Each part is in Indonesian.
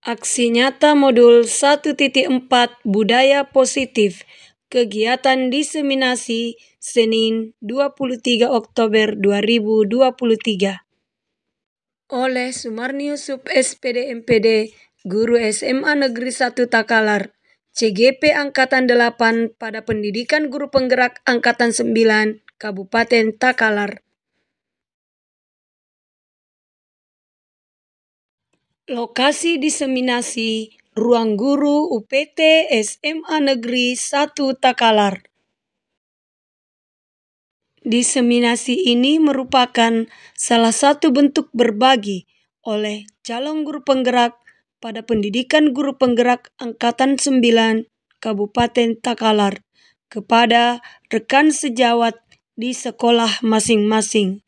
Aksi nyata modul 1.4 Budaya Positif, kegiatan diseminasi Senin 23 Oktober 2023. Oleh Sumarnius Sub SPD MPD, Guru SMA Negeri 1 Takalar, CGP Angkatan 8 pada Pendidikan Guru Penggerak Angkatan 9, Kabupaten Takalar. Lokasi diseminasi Ruang Guru UPT SMA Negeri 1 Takalar. Diseminasi ini merupakan salah satu bentuk berbagi oleh calon guru penggerak pada Pendidikan Guru Penggerak Angkatan 9 Kabupaten Takalar kepada rekan sejawat di sekolah masing-masing.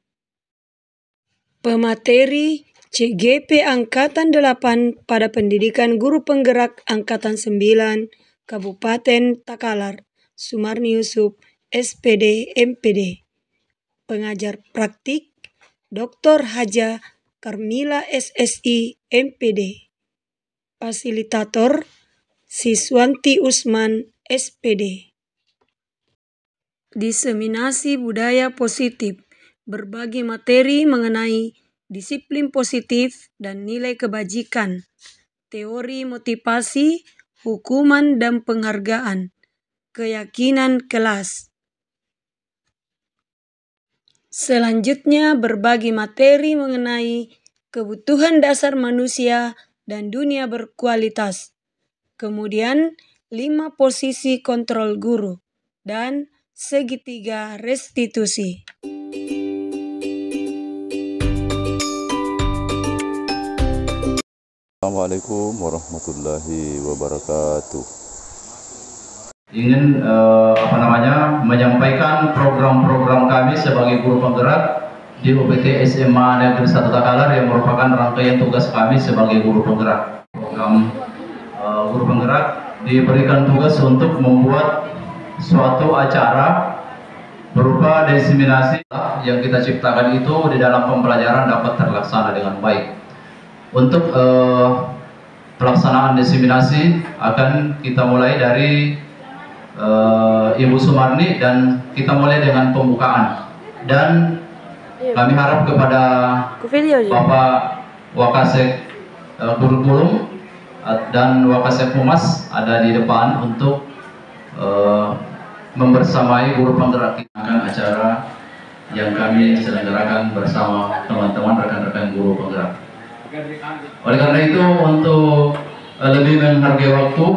Pemateri CGP Angkatan 8 pada Pendidikan Guru Penggerak Angkatan 9 Kabupaten Takalar, Sumarnius Sub SPD MPD. Pengajar praktik Dr. Haja Karmila SSI MPD. Fasilitator Siswanti Usman SPD. Diseminasi budaya positif, berbagi materi mengenai disiplin positif dan nilai kebajikan, teori motivasi, hukuman dan penghargaan, keyakinan kelas. Selanjutnya berbagi materi mengenai kebutuhan dasar manusia dan dunia berkualitas. Kemudian 5 posisi kontrol guru dan segitiga restitusi. Assalamualaikum warahmatullahi wabarakatuh. Ingin menyampaikan program-program kami sebagai guru penggerak di UPT SMA Negeri 1 Takalar yang merupakan rangkaian tugas kami sebagai guru penggerak. Program guru penggerak diberikan tugas untuk membuat suatu acara berupa diseminasi yang kita ciptakan itu di dalam pembelajaran dapat terlaksana dengan baik. Untuk pelaksanaan diseminasi akan kita mulai dari Ibu Sumarni dan kita mulai dengan pembukaan, dan kami harap kepada Bapak Wakasek Kurikulum dan Wakasek Humas ada di depan untuk membersamai guru penggerak acara yang kami selenggarakan bersama teman-teman rekan-rekan guru penggerak. Oleh karena itu, untuk lebih menghargai waktu,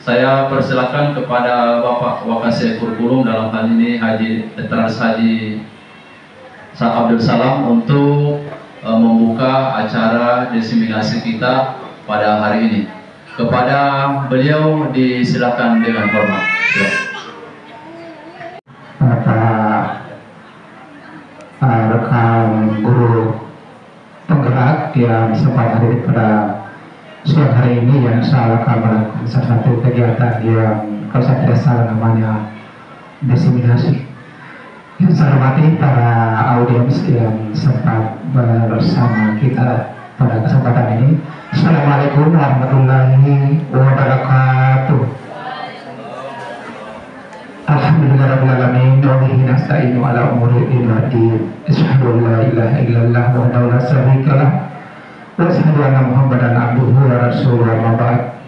saya persilakan kepada Bapak Wakasek Kurikulum, dalam hal ini Dr. Haji Sa'ad Abdul Salam, untuk membuka acara diseminasi kita pada hari ini. Kepada beliau disilakan dengan hormat. Bapak rekan guru penggerak yang sempat hadir pada siang hari ini, yang insya akan melakukan salah satu kegiatan yang kalau saya tidak salah namanya diseminasi. Yang saya hormati para audiens yang sempat bersama kita pada kesempatan ini. Assalamualaikum warahmatullahi wabarakatuh. Alhamdulillahirabbil alamin wa bihi nasta'inu ala umuri din wa din. Asyhadu an la ilaha illallah wahdahu la syarika lah wa asyhadu anna Muhammadan abduhu wa rasuluhu, amma ba'd.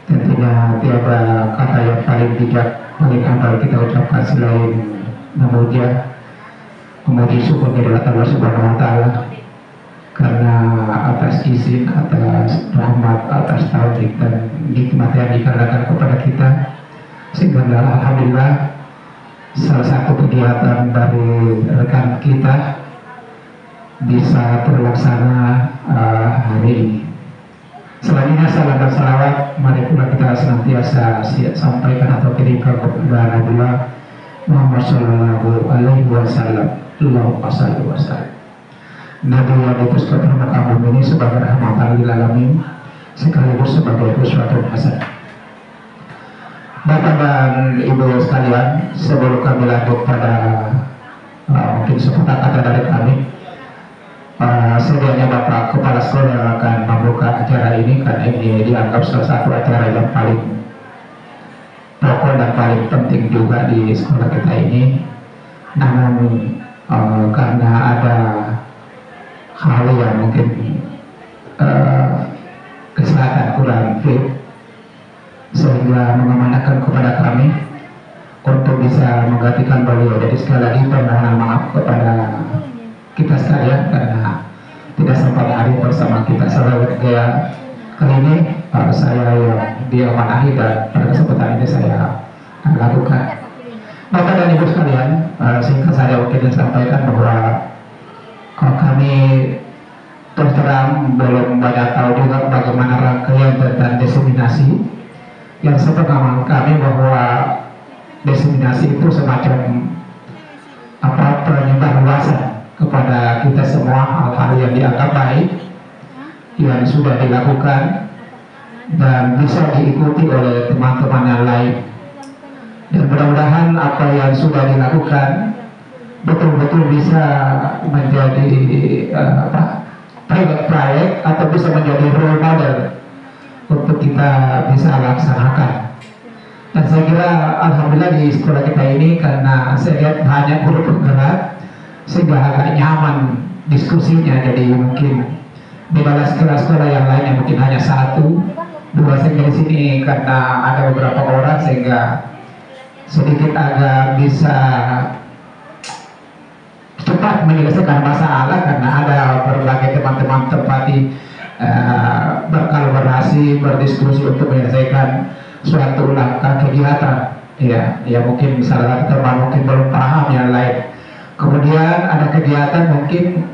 Tentunya tiada kata yang paling bijak, paling afdal kita ucapkan selain memuji syukur kepada Allah Subhanahu wa taala karena atas izin, atas rahmat, atas taufik dan nikmat yang dikaruniakan kepada kita, sehingga alhamdulillah salah satu kegiatan dari rekan kita bisa terlaksana hari ini. Selanjutnya salam dan salawat mari pula kita senantiasa sampaikan atau kirimkan kepada Nabi Muhammad sallallahu alaihi wasallam. Allahumma shalli wa sallim. Nabi yang diutus ke permukaan bumi ini sebagai rahmatan lil alamin, sekaligus sebagai uswatun hasanah. Bapak dan Ibu sekalian, sebelum kami lanjut pada mungkin sepatah kata dari kami, sedianya Bapak Kepala Sekolah yang akan membuka acara ini, karena ini dianggap salah satu acara yang paling pokok dan paling penting juga di sekolah kita ini. Namun karena ada hal yang mungkin kesehatan kurang fit, sehingga mengamanahkan kepada kami untuk bisa menggantikan beliau. Jadi sekali lagi permohonan maaf kepada kita sekalian karena tidak sempat hadir bersama kita selama kali ini. Saya yang diamanahi dan pada kesempatan ini saya lakukan. Bapak dan Ibu sekalian, singkat saya mungkin sampaikan bahwa kami terus terang belum banyak tahu juga bagaimana rangkaian tentang diseminasi. Yang sepengalaman kami bahwa diseminasi itu semacam penyebarluasan kepada kita semua hal-hal yang dianggap baik yang sudah dilakukan dan bisa diikuti oleh teman-teman yang lain. Dan mudah-mudahan apa yang sudah dilakukan betul-betul bisa menjadi proyek atau bisa menjadi role model untuk kita bisa laksanakan. Dan saya kira alhamdulillah di sekolah kita ini karena saya lihat banyak guru penggerak sehingga agak nyaman diskusinya. Jadi mungkin di dalam sekolah-sekolah yang lain yang mungkin hanya 1, 2, sehingga di sini karena ada beberapa orang sehingga sedikit agak bisa cepat menyelesaikan masalah karena ada berbagai teman-teman tempati berkolaborasi, berdiskusi untuk menyelesaikan suatu langkah kegiatan. Ya mungkin salah satu teman mungkin belum paham yang lain. Kemudian ada kegiatan mungkin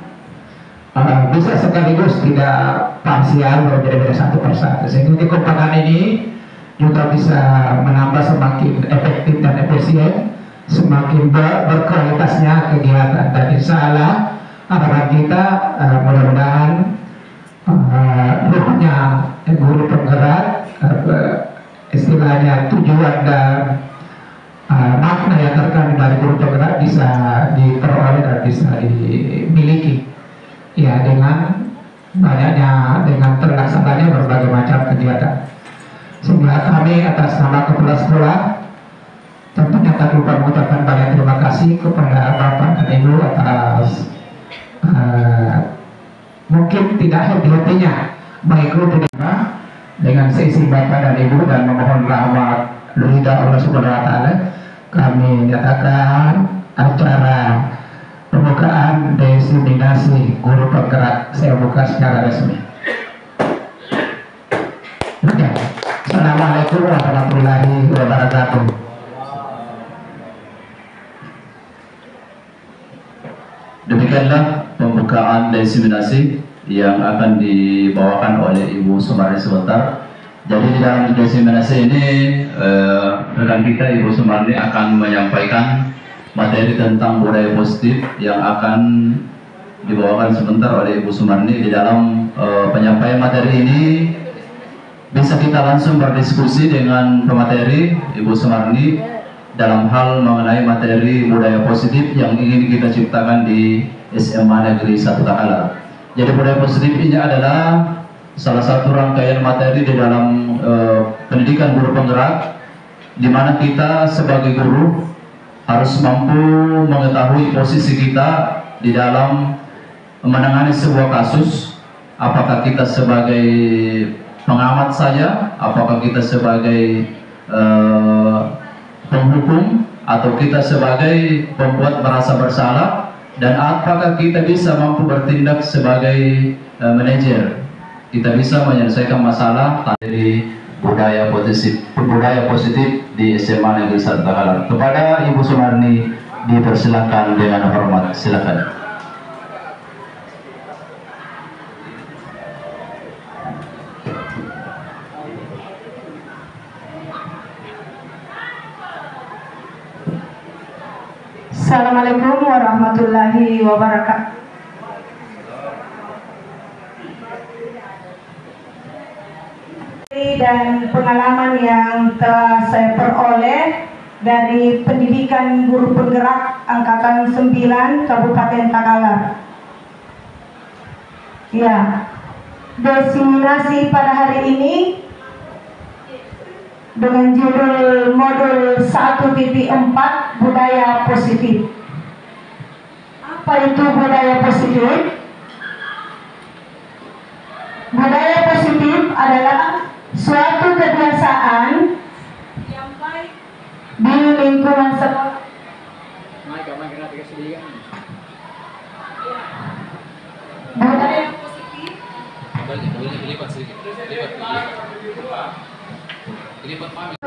bisa sekaligus tidak parsial berbeda-beda satu persatu, sehingga kekompakan ini juga bisa menambah semakin efektif dan efisien, semakin berkualitasnya kegiatan. Dan insya Allah harapan kita mudah-mudahan ruhnya guru penggerak, istilahnya tujuan dan makna yang terkandung dari guru penggerak bisa diperoleh dan bisa dimiliki ya dengan banyaknya, dengan terlaksananya berbagai macam kegiatan. Sehingga kami atas nama kepala sekolah tentunya tak lupa mengucapkan banyak terima kasih kepada Bapak dan Ibu atas mungkin tidak happy-happynya mengikuti dengan seisi Bapak dan Ibu dan memohon rahmat ridha Allah Subhanahu wa taala. Kami nyatakan acara pembukaan diseminasi guru penggerak saya buka secara resmi. Assalamualaikum warahmatullahi wabarakatuh. Demikianlah pembukaan diseminasi yang akan dibawakan oleh Ibu Sumarni sebentar. Jadi di dalam diseminasi ini rekan kita Ibu Sumarni akan menyampaikan materi tentang budaya positif yang akan dibawakan sebentar oleh Ibu Sumarni. Di dalam penyampaian materi ini bisa kita langsung berdiskusi dengan pemateri Ibu Sumarni dalam hal mengenai materi budaya positif yang ingin kita ciptakan di SMA Negeri 1 Takalar. Jadi budaya positif ini adalah salah satu rangkaian materi di dalam pendidikan guru penggerak, di mana kita sebagai guru harus mampu mengetahui posisi kita di dalam menangani sebuah kasus. Apakah kita sebagai pengamat saja, apakah kita sebagai penghukum, atau kita sebagai pembuat merasa bersalah, dan apakah kita bisa mampu bertindak sebagai manajer. Kita bisa menyelesaikan masalah dari budaya positif di SMA Negeri 1 Takalar. Kepada Ibu Sumarni dipersilakan dengan hormat. Silakan. Assalamualaikum warahmatullahi wabarakatuh. Dan pengalaman yang telah saya peroleh dari pendidikan guru penggerak Angkatan 9 Kabupaten Takalar. Ya, destinasi pada hari ini dengan judul modul 1.4 budaya positif. Apa itu budaya positif? Budaya positif adalah suatu kebiasaan yang baik di lingkungan sekolah. Budaya positif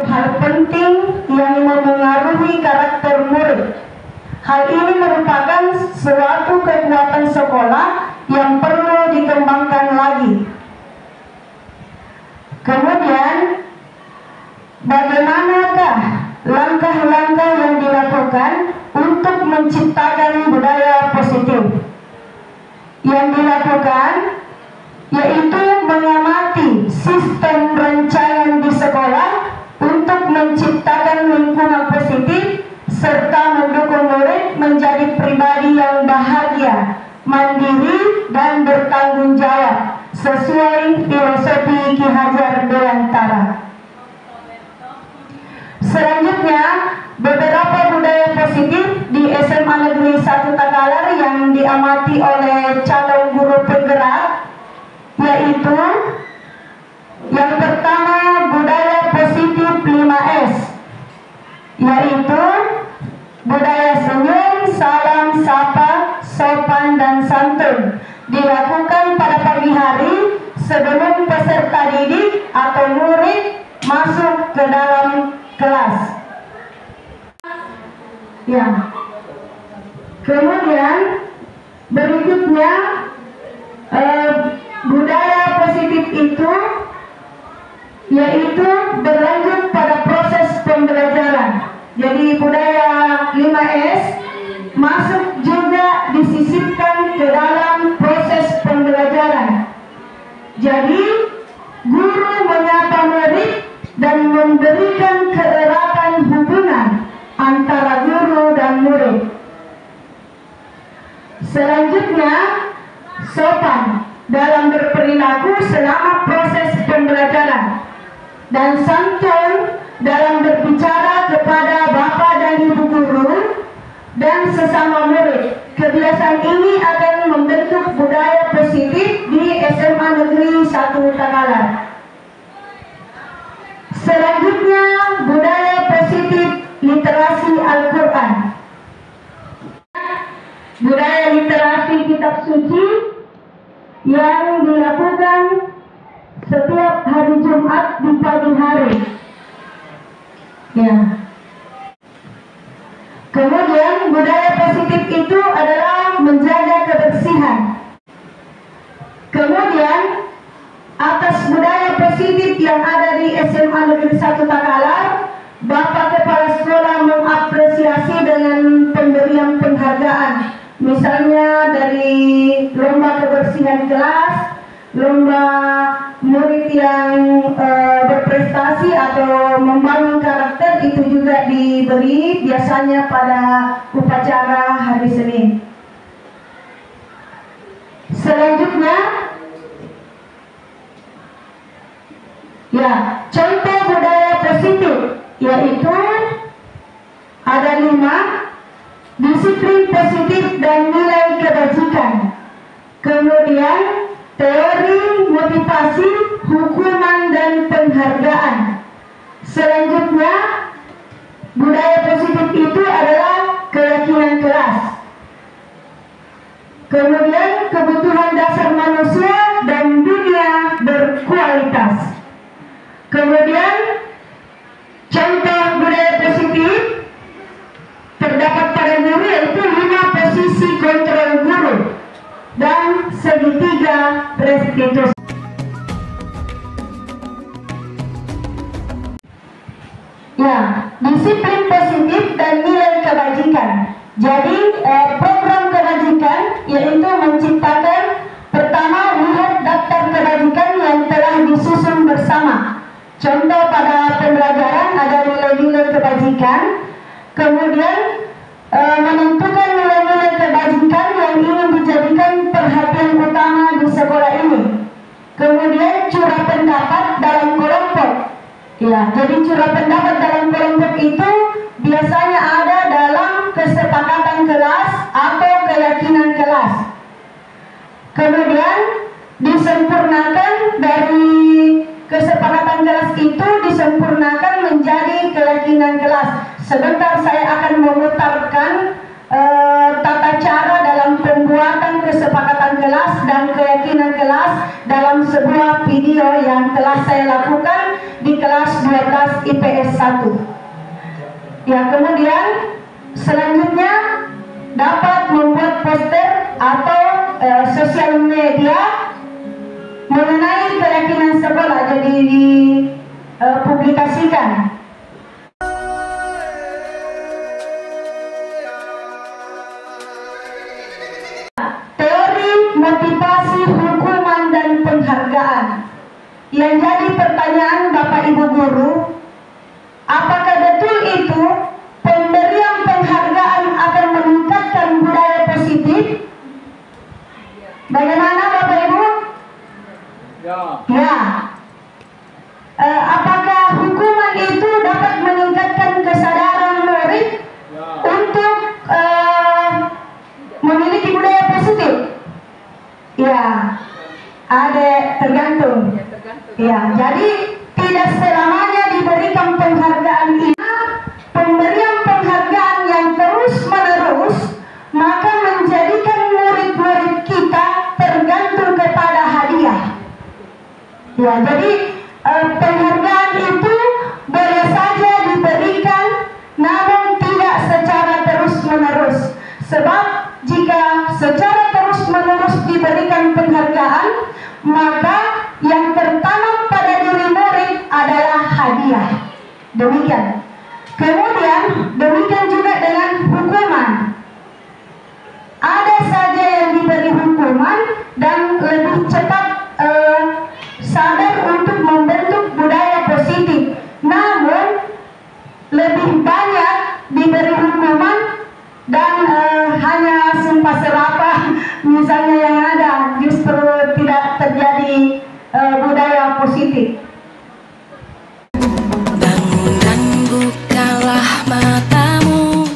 hal penting yang memengaruhi karakter murid. Hal ini merupakan suatu kekuatan sekolah yang perlu dikembangkan lagi. Kemudian, bagaimanakah langkah-langkah yang dilakukan untuk menciptakan budaya positif? Yang dilakukan yaitu mengamati sistem rancangan di sekolah untuk menciptakan lingkungan positif serta mendukung murid menjadi pribadi yang bahagia, mandiri, dan bertanggung jawab sesuai filosofi Ki Hajar Dewantara. Selanjutnya, beberapa budaya positif di SMA Negeri 1 Takalar yang diamati oleh calon guru penggerak, yaitu yang pertama budaya positif 5S, yaitu budaya senyum, salam, sapa, sopan, dan santun dilakukan pada pagi hari sebelum peserta didik atau murid masuk ke dalam kelas. Ya. Kemudian berikutnya budaya positif itu yaitu berlanjut pada proses pembelajaran. Jadi budaya 5S masuk juga disisipkan ke dalam proses pembelajaran. Jadi guru menyapa murid dan memberikan keeratan hubungan antara guru dan murid. Selanjutnya, sopan dalam berperilaku selama proses pembelajaran dan santun dalam berbicara kepada bapak dan ibu guru dan sesama murid. Kebiasaan ini akan membentuk budaya positif di SMA Negeri 1 Takalar. Selanjutnya, budaya positif literasi Al-Quran. Budaya literasi kitab suci yang dilakukan setiap hari Jumat di pagi hari. Ya. Kemudian budaya positif itu adalah menjaga kebersihan. Kemudian atas budaya positif yang ada di SMA Negeri 1 Takalar, Bapak Kepala Sekolah mengapresiasi dengan pemberian penghargaan. Misalnya dari lomba kebersihan kelas, lomba murid yang berprestasi atau membangun karakter, itu juga diberi biasanya pada upacara hari Senin. Selanjutnya, ya, contoh budaya positif yaitu ada 5: disiplin positif dan nilai kebajikan. Kemudian teori, motivasi, hukuman, dan penghargaan. Selanjutnya, budaya positif itu adalah keyakinan kelas. Kemudian kebutuhan dasar manusia dan dunia berkualitas. Kemudian contoh budaya positif terdapat pada guru yaitu 5 posisi kontrol guru dan segitiga restitusi. Ya, disiplin positif dan nilai kebajikan. Jadi program kebajikan yaitu menciptakan, pertama, lihat daftar kebajikan yang telah disusun bersama. Contoh pada pembelajaran ada nilai-nilai kebajikan. Kemudian menentukan nilai-nilai kebajikan yang ingin dijadikan perhatian utama di sekolah Ya, jadi curah pendapat dalam kelompok itu biasanya ada dalam kesepakatan kelas atau keyakinan kelas. Kemudian disempurnakan dari kesepakatan kelas itu disempurnakan menjadi keyakinan kelas. Sebentar saya akan memutarkan tata cara dalam pembuatan kesepakatan kelas dan keyakinan kelas dalam sebuah video yang telah saya lakukan di kelas 12 IPS 1. Ya, kemudian selanjutnya dapat membuat poster atau sosial media mengenai keyakinan sekolah, jadi dipublikasikan. Teori motivasi hukuman dan penghargaan. Yang jadi pertanyaan Bapak Ibu guru, apakah betul itu pemberian penghargaan akan meningkatkan budaya positif? Bagaimana Bapak Ibu? Ya. Apakah hukuman itu dapat meningkatkan kesadaran murid untuk memiliki budaya positif? Ya, ada tergantung. Ya, jadi tidak selamanya diberikan penghargaan ini. Pemberian penghargaan yang terus menerus maka menjadikan murid-murid kita tergantung kepada hadiah. Ya, jadi penghargaan itu boleh saja diberikan namun tidak secara terus-menerus. Sebab jika secara terus-menerus diberikan penghargaan, maka yang tertanam pada diri murid adalah hadiah. Demikian. Kemudian demikian juga dengan hukuman. Ada saja yang diberi hukuman dan lebih cepat sadar untuk membentuk budaya positif. Namun lebih banyak diberi hukuman dan hanya sumpah serapah misalnya yang ada, justru tidak terjadi budaya positif. Bangun dan bukalah matamu,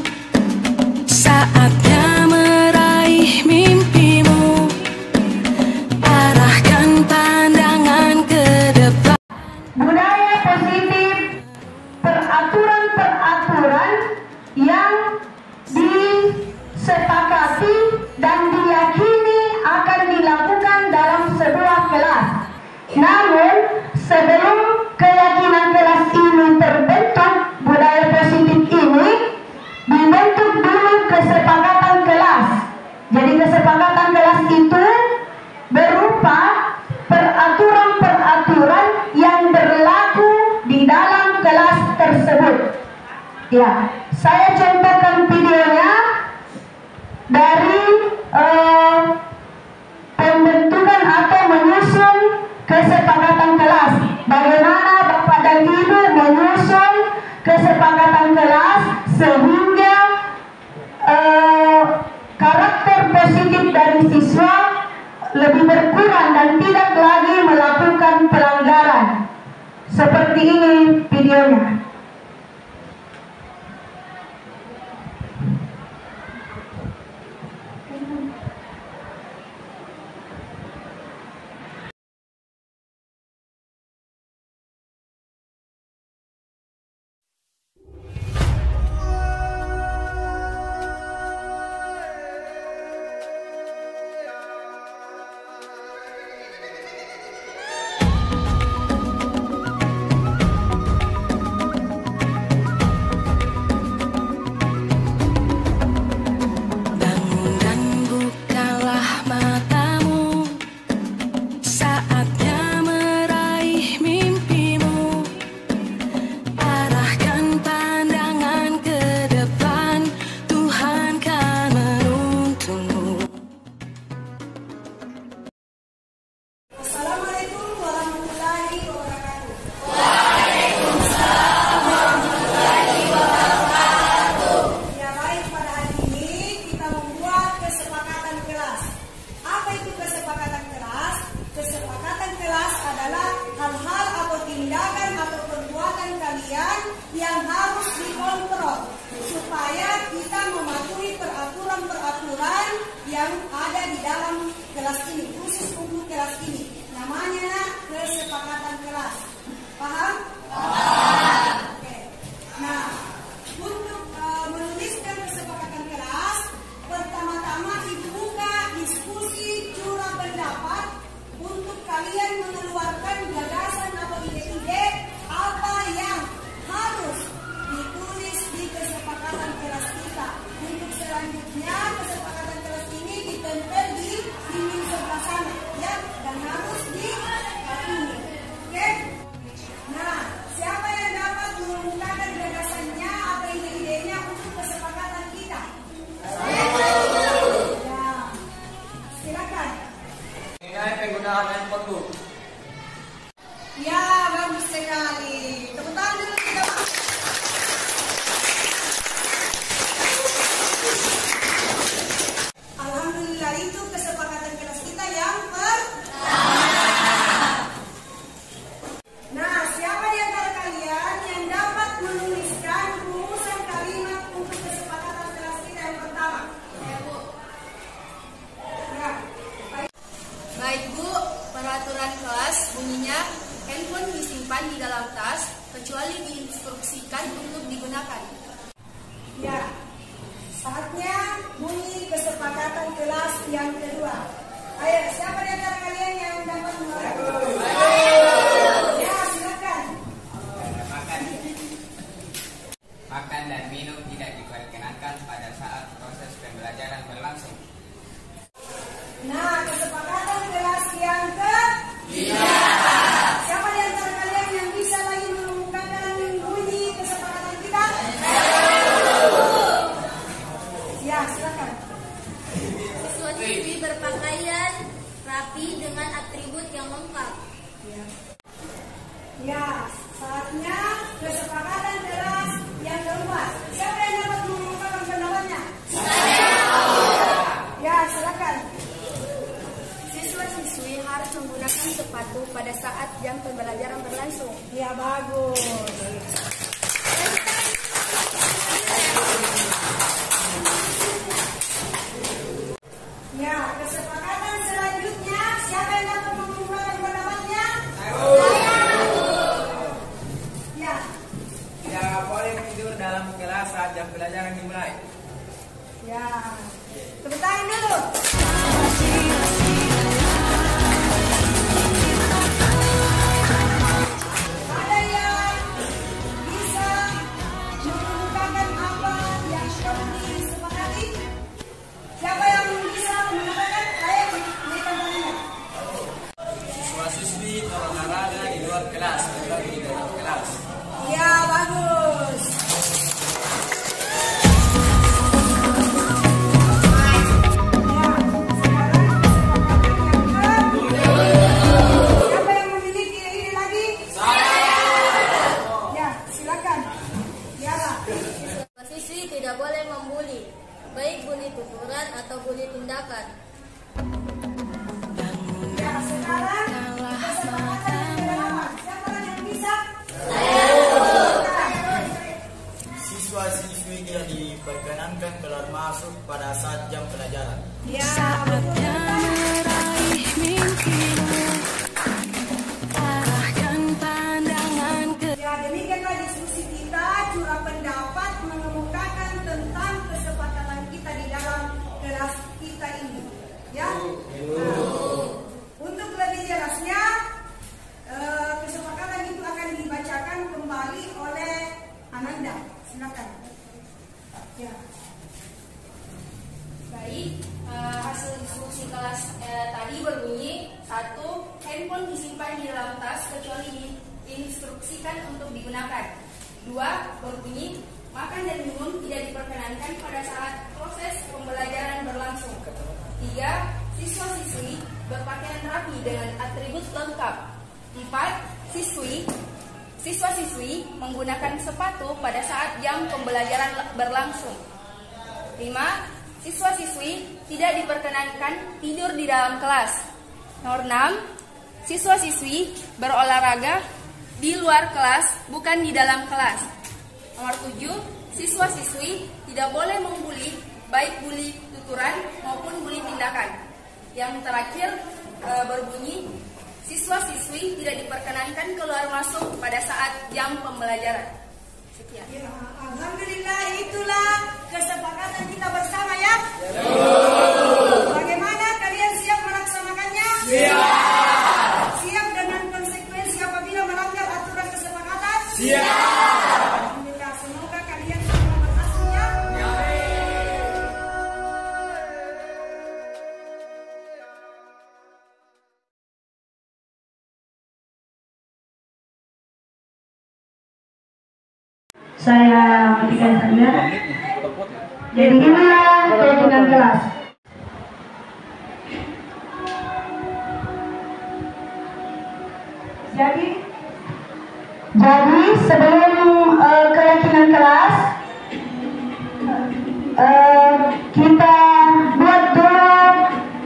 saatnya meraih mimpimu, arahkan pandangan ke depan. Budaya positif, peraturan-peraturan yang disepakati dan diyakini akan dilakukan dalam sebuah kelas. Namun sebelum keyakinan kelas ini terbentuk, budaya positif ini dibentuk dulu kesepakatan kelas. Jadi kesepakatan kelas itu berupa peraturan-peraturan yang berlaku di dalam kelas tersebut. Ya, saya contohkan videonya dari pembentukan atau menyusun kesepakatan kelas. Bagaimana Bapak dan Ibu menyusun kesepakatan kelas sehingga karakter positif dari siswa lebih berkurang dan tidak lagi melakukan pelanggaran. Seperti ini videonya. yang harus dikontrol supaya kita mematuhi peraturan-peraturan yang ada di dalam kelas ini, khusus untuk kelas ini. Namanya kesepakatan kelas. Paham? Paham. Oke. Nah, untuk menuliskan kesepakatan kelas, pertama-tama dibuka diskusi curah pendapat untuk kalian mengeluarkan gagasan atau ide-ide apa yang harus ditulis di kesepakatan kelas kita. Untuk selanjutnya kesepakatan kelas ini ditempel di dinding sebelah sana, ya, dan harus dipatuhi. Oke? Nah, siapa yang dapat mengungkapkan gagasannya atau ide-idenya untuk kesepakatan kita? Ya, silakan. Mengenai penggunaan handphone, Bu. Ya, bagus sekali. Tepuk tangan dulu kita, Pak. Alhamdulillah, itu kesepakatan kelas kita yang Nah, siapa di antara kalian yang dapat menuliskan rumusan kalimat untuk kesepakatan kelas kita yang pertama? Ya, Bu. Ya, baik. Baik, Bu, peraturan kelas bunyinya handphone disimpan di dalam tas kecuali diinstruksikan untuk digunakan. Ya, saatnya bunyi kesepakatan kelas yang kedua. Ayo, siapa di antara kalian yang dapat mengeluarkan? Ya, silakan. Makan dan minum tidak diperkenankan pada saat proses pembelajaran berlangsung. Nah, kesepakatan kelas yang ketiga. Siapa di antara kalian yang bisa lagi mengungkapkan bunyi kesepakatan kita? Ya, silakan. Siswa-siswi berpakaian rapi dengan atribut yang lengkap. Ya, saatnya kesepakatan kelas yang keempat. Siapa yang dapat mengungkapkan pendapatnya? Ya, silakan. Siswa-siswi harus menggunakan sepatu pada saat jam pembelajaran berlangsung. Ya, bagus. Ya, kesepakatan selanjutnya, siapa yang dapat mengungkapkan pendapatnya? Ya, Tidak boleh tidur dalam kelas saat jam pelajaran dimulai. ya. Tepuk tangan dulu. Ada yang bisa mengungkapkan apa yang perlu disepakati? Siapa yang bisa mengatakan? Saya berikan tangannya. Siswa-siswi berolahraga di luar kelas, bukan di dalam kelas. Ya, bagus. Ya, sekarang kesepakatan yang siapa yang memiliki ini lagi? Ya, silakan. Ya, Pak. Siswa-siswi tidak boleh membuli, baik bully tuturan atau bully tindakan. Ya, sekarang kesepakatan yang kedua. Siapa yang bisa? Siswa-siswi tidak diperkenankan keluar masuk pada saat jam pelajaran. Ya, betul. Meraih mimpimu, arahkan pandangan ke Ya, demikianlah diskusi kita, curah pendapat mengemukakan tentang kesepakatan kita di dalam kelas kita ini. Ya. Nah, untuk lebih jelasnya, kesepakatan itu akan dibacakan kembali oleh Ananda. Silakan. Ya. Baik, hasil diskusi kelas tadi berbunyi: 1. Handphone disimpan di dalam tas kecuali diinstruksikan untuk digunakan. 2. Berbunyi: makan dan minum tidak diperkenankan pada saat proses pembelajaran berlangsung. 3. Siswa-siswi berpakaian rapi dengan atribut lengkap. 4. Siswa-siswi menggunakan sepatu pada saat jam pembelajaran berlangsung. 5. Siswa-siswi tidak diperkenankan tidur di dalam kelas. Nomor 6. Siswa-siswi berolahraga di luar kelas, bukan di dalam kelas. Nomor 7, siswa-siswi tidak boleh membuli, baik buli tuturan maupun buli tindakan. Yang terakhir berbunyi, siswa-siswi tidak diperkenankan keluar masuk pada saat jam pembelajaran. Sekian. Ya, alhamdulillah, itulah kesepakatan kita bersama ya. Bagaimana, kalian siap melaksanakannya? Siap. Siap dengan konsekuensi apabila melanggar aturan kesepakatan? Siap. Alhamdulillah, semoga kalian semua berhasil ya. Saya matikan saja. Jadi inilah keyakinan kelas. Jadi sebelum keyakinan kelas, kita buat dulu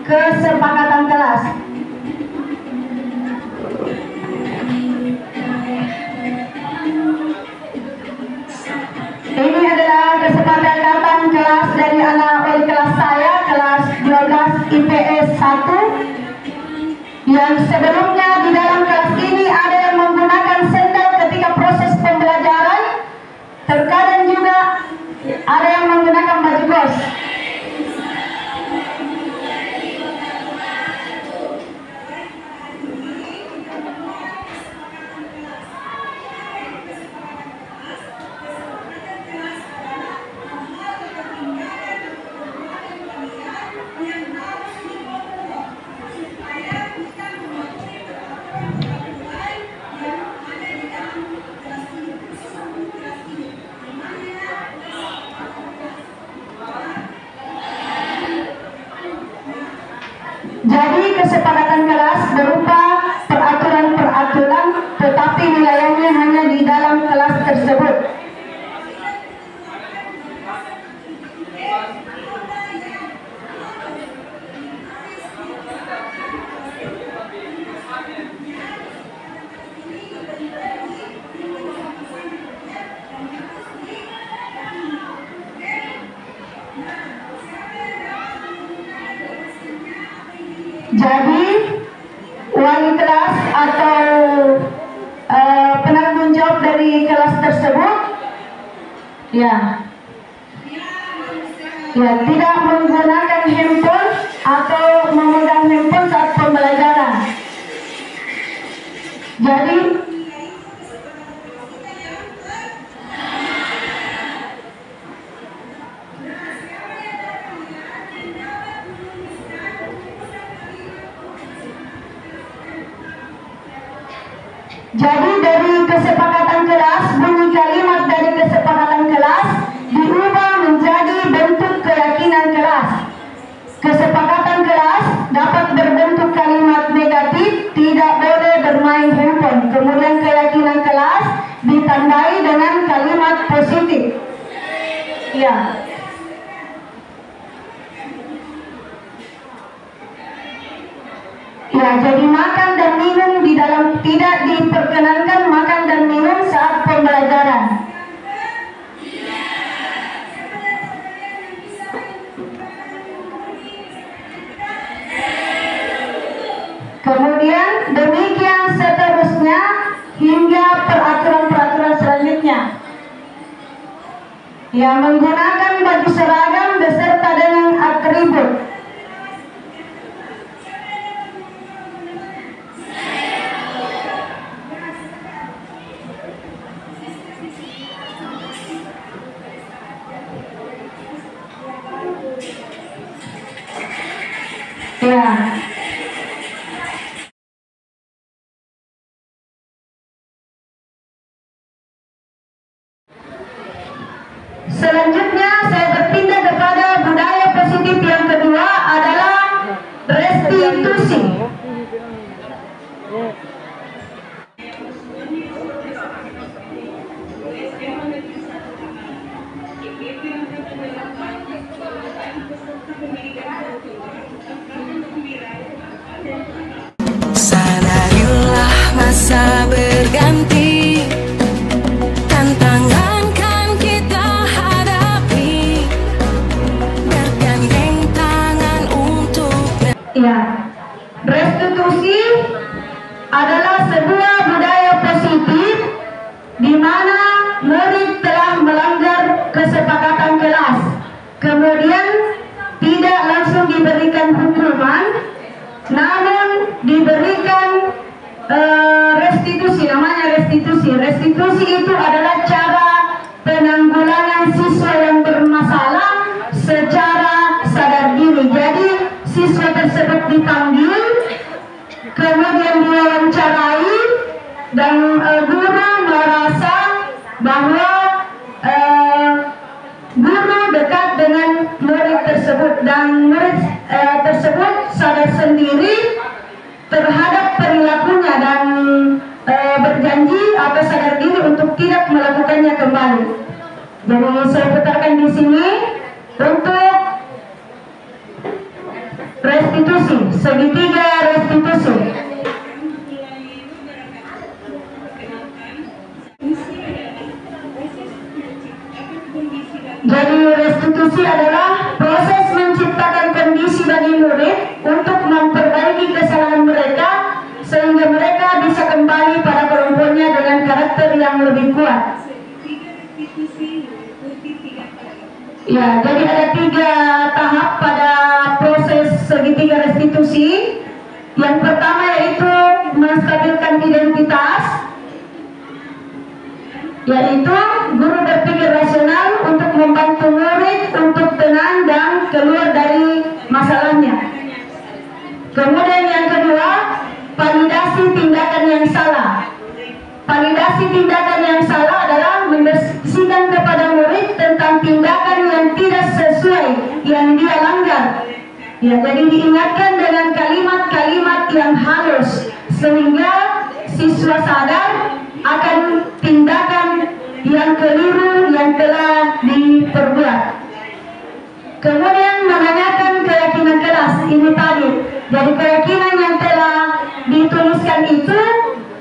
kesepakatan kelas. Ini adalah kesepakatan kelas dari anak wali kelas saya, kelas 12 IPS 1, yang sebelumnya di dalam kelas ini ada yang menggunakan sendal ketika proses pembelajaran, terkadang juga ada yang menggunakan baju kos. Jadi kesepakatan kelas berupa peraturan-peraturan, tetapi wilayahnya hanya di dalam kelas tersebut. Jadi wali kelas atau penanggung jawab dari kelas tersebut ya tidak menggunakan handphone atau memegang handphone saat pembelajaran. Jadi dari kesepakatan kelas, bunyi kalimat dari kesepakatan kelas diubah menjadi bentuk keyakinan kelas. Kesepakatan kelas dapat berbentuk kalimat negatif, tidak boleh bermain handphone. Kemudian keyakinan kelas ditandai dengan kalimat positif. Ya. Ya, jadi makan dan minum di dalam, tidak diperkenankan makan dan minum saat pembelajaran. Kemudian demikian seterusnya hingga peraturan-peraturan selanjutnya. Yang menggunakan baju seragam beserta dengan atribut. Ya. Selanjutnya saya berpindah kepada budaya positif yang kedua adalah restitusi. Sadarilah masa berganti, tantangan kan murid telah melanggar kesepakatan kelas, kemudian tidak langsung diberikan hukuman, namun diberikan restitusi, namanya restitusi. Restitusi itu adalah cara penanggulangan siswa yang bermasalah secara sadar diri. Jadi siswa tersebut dipanggil, kemudian diwawancarai, dan guru merasa bahwa guru dekat dengan murid tersebut, dan murid tersebut sadar sendiri terhadap perilakunya dan berjanji atau sadar diri untuk tidak melakukannya kembali. Jadi saya putarkan di sini untuk restitusi, segitiga restitusi. Jadi restitusi adalah proses menciptakan kondisi bagi murid untuk memperbaiki kesalahan mereka sehingga mereka bisa kembali pada kelompoknya dengan karakter yang lebih kuat. Ya, jadi ada 3 tahap pada proses segitiga restitusi. Yang pertama yaitu menstabilkan identitas, yaitu guru berpikir rasional untuk membantu murid untuk tenang dan keluar dari masalahnya. Kemudian yang kedua, validasi tindakan yang salah. Validasi tindakan yang salah adalah membersihkan kepada murid tentang tindakan yang tidak sesuai yang dia langgar. Ya, jadi diingatkan dengan kalimat-kalimat yang halus sehingga siswa sadar akan tindakan yang keliru yang telah diperbuat. Kemudian menanyakan keyakinan kelas, ini tadi. Jadi keyakinan yang telah dituliskan itu,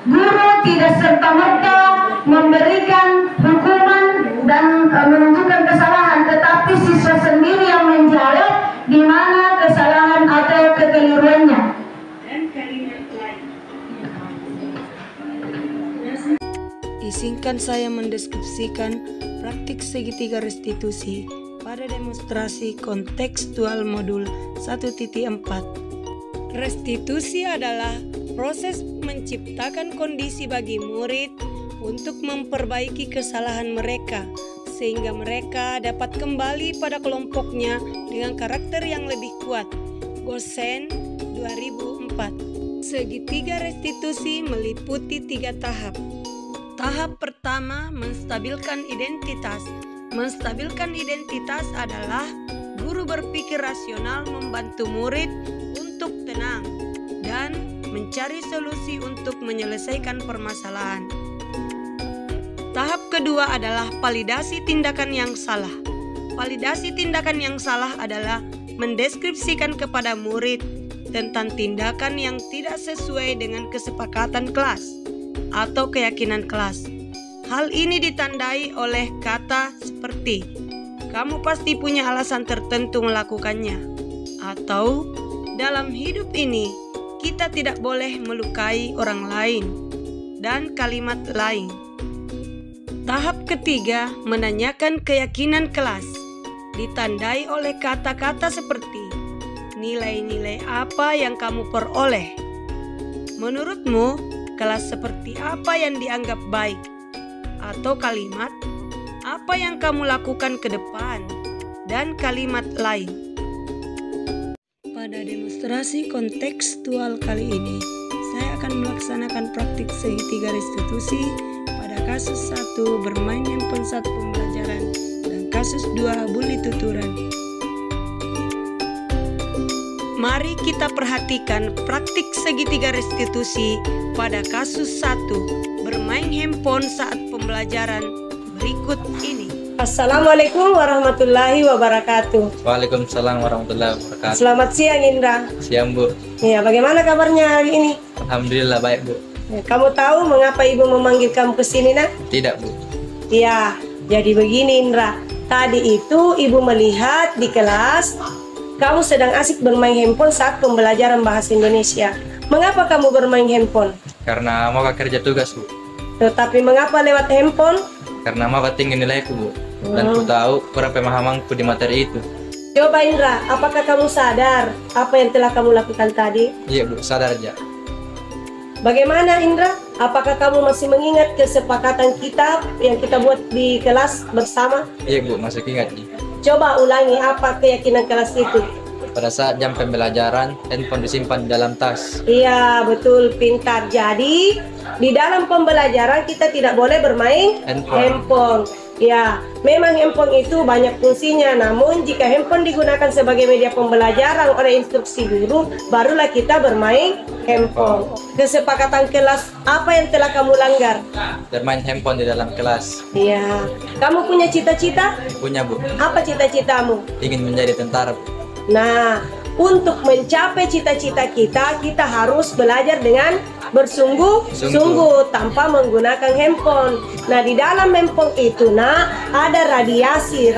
guru tidak serta-merta memberikan hukuman dan menunjukkan kesalahan, tetapi siswa sendiri yang menjawab di mana kesalahan atau kekeliruannya. Izinkan saya mendeskripsikan praktik segitiga restitusi pada demonstrasi kontekstual modul 1.4. Restitusi adalah proses menciptakan kondisi bagi murid untuk memperbaiki kesalahan mereka sehingga mereka dapat kembali pada kelompoknya dengan karakter yang lebih kuat. Gosen 2004. Segitiga restitusi meliputi 3 tahap. Tahap pertama, menstabilkan identitas. Menstabilkan identitas adalah guru berpikir rasional membantu murid untuk tenang dan mencari solusi untuk menyelesaikan permasalahan. Tahap kedua adalah validasi tindakan yang salah. Validasi tindakan yang salah adalah mendeskripsikan kepada murid tentang tindakan yang tidak sesuai dengan kesepakatan kelas atau keyakinan kelas. Hal ini ditandai oleh kata seperti "kamu pasti punya alasan tertentu melakukannya" atau "dalam hidup ini kita tidak boleh melukai orang lain" dan kalimat lain. Tahap ketiga, menanyakan keyakinan kelas, ditandai oleh kata-kata seperti "nilai-nilai apa yang kamu peroleh?" "Menurutmu kelas seperti apa yang dianggap baik?" atau kalimat "apa yang kamu lakukan ke depan?" dan kalimat lain. Pada demonstrasi kontekstual kali ini, saya akan melaksanakan praktik segitiga restitusi pada kasus 1 bermain handphone saat pembelajaran dan kasus 2 bully tuturan. Mari kita perhatikan praktik segitiga restitusi pada kasus 1 bermain handphone saat pembelajaran berikut ini. Assalamualaikum warahmatullahi wabarakatuh. Waalaikumsalam warahmatullahi wabarakatuh. Selamat siang Indra. Siang Bu. Ya, bagaimana kabarnya hari ini? Alhamdulillah baik Bu. Ya, kamu tahu mengapa ibu memanggil kamu ke sini, Nak? Tidak Bu. Ya, jadi begini Indra. Tadi itu ibu melihat di kelas kamu sedang asik bermain handphone saat pembelajaran bahasa Indonesia. Mengapa kamu bermain handphone? Karena mau kerja tugas Bu. Tetapi mengapa lewat handphone? karena mama tinggi nilaiku Bu, dan ku tahu kurang pemahamanku di materi itu. Coba Indra, apakah kamu sadar apa yang telah kamu lakukan tadi? Iya Bu, sadar aja. Bagaimana Indra? Apakah kamu masih mengingat kesepakatan kita yang kita buat di kelas bersama? Iya Bu, masih ingat nih. Coba ulangi apa keyakinan kelas itu. Pada saat jam pembelajaran, handphone disimpan di dalam tas. Iya, betul, pintar. Jadi, di dalam pembelajaran kita tidak boleh bermain handphone. Ya, memang handphone itu banyak fungsinya. Namun, jika handphone digunakan sebagai media pembelajaran oleh instruksi guru, barulah kita bermain handphone. Kesepakatan kelas apa yang telah kamu langgar? Bermain handphone di dalam kelas. Iya. Kamu punya cita-cita? Punya Bu. Apa cita-citamu? Ingin menjadi tentara Bu. Nah, untuk mencapai cita-cita kita, kita harus belajar dengan bersungguh-sungguh tanpa menggunakan handphone. Nah, di dalam handphone itu, ada radiasi